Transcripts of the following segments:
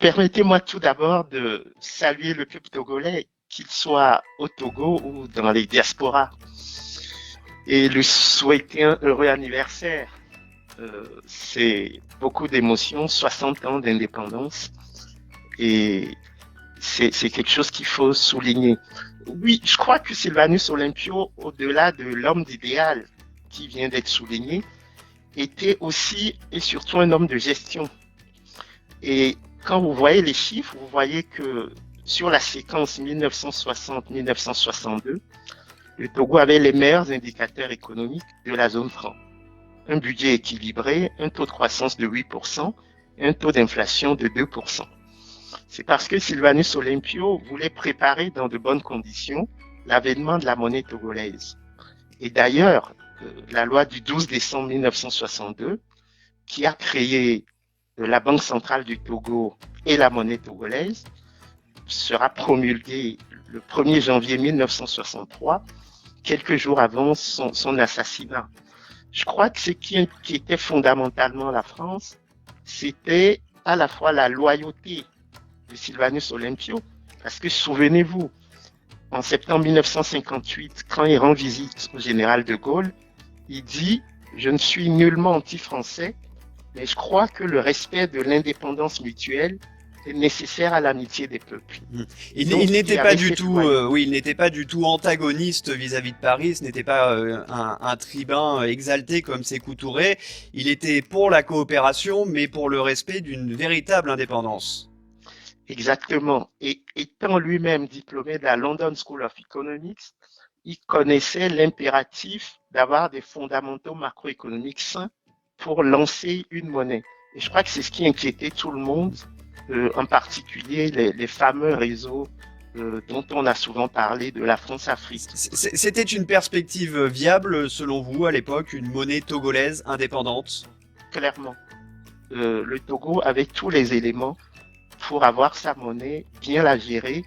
Permettez-moi tout d'abord de saluer le peuple togolais, qu'il soit au Togo ou dans les diasporas, et lui souhaiter un heureux anniversaire. C'est beaucoup d'émotions, 60 ans d'indépendance, et c'est quelque chose qu'il faut souligner. Oui, je crois que Sylvanus Olympio, au-delà de l'homme d'idéal qui vient d'être souligné, était aussi et surtout un homme de gestion. Et quand vous voyez les chiffres, vous voyez que sur la séquence 1960-1962, le Togo avait les meilleurs indicateurs économiques de la zone franc. Un budget équilibré, un taux de croissance de 8% et un taux d'inflation de 2%. C'est parce que Sylvanus Olympio voulait préparer dans de bonnes conditions l'avènement de la monnaie togolaise. Et d'ailleurs, la loi du 12 décembre 1962, qui a créé la Banque centrale du Togo et la monnaie togolaise, sera promulguée le 1er janvier 1963, quelques jours avant son assassinat. Je crois que ce qui inquiétait fondamentalement la France, c'était à la fois la loyauté de Sylvanus Olympio, parce que souvenez-vous, en septembre 1958, quand il rend visite au général de Gaulle, il dit « Je ne suis nullement anti-français, mais je crois que le respect de l'indépendance mutuelle est nécessaire à l'amitié des peuples. » Il n'était pas du tout, oui, il n'était pas du tout antagoniste vis-à-vis de Paris. Ce n'était pas un tribun exalté comme Sékou Touré. Il était pour la coopération, mais pour le respect d'une véritable indépendance. Exactement. Et étant lui-même diplômé de la London School of Economics, il connaissait l'impératif d'avoir des fondamentaux macroéconomiques sains pour lancer une monnaie. Et je crois que c'est ce qui inquiétait tout le monde, en particulier les fameux réseaux dont on a souvent parlé de la France-Afrique. C'était une perspective viable, selon vous, à l'époque, une monnaie togolaise indépendante? Clairement, le Togo avait tous les éléments pour avoir sa monnaie, bien la gérer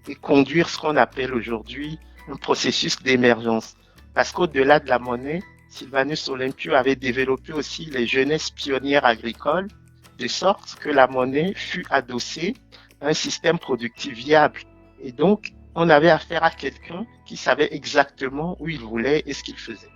et conduire ce qu'on appelle aujourd'hui un processus d'émergence. Parce qu'au-delà de la monnaie, Sylvanus Olympio avait développé aussi les jeunesses pionnières agricoles, de sorte que la monnaie fut adossée à un système productif viable. Et donc, on avait affaire à quelqu'un qui savait exactement où il voulait et ce qu'il faisait.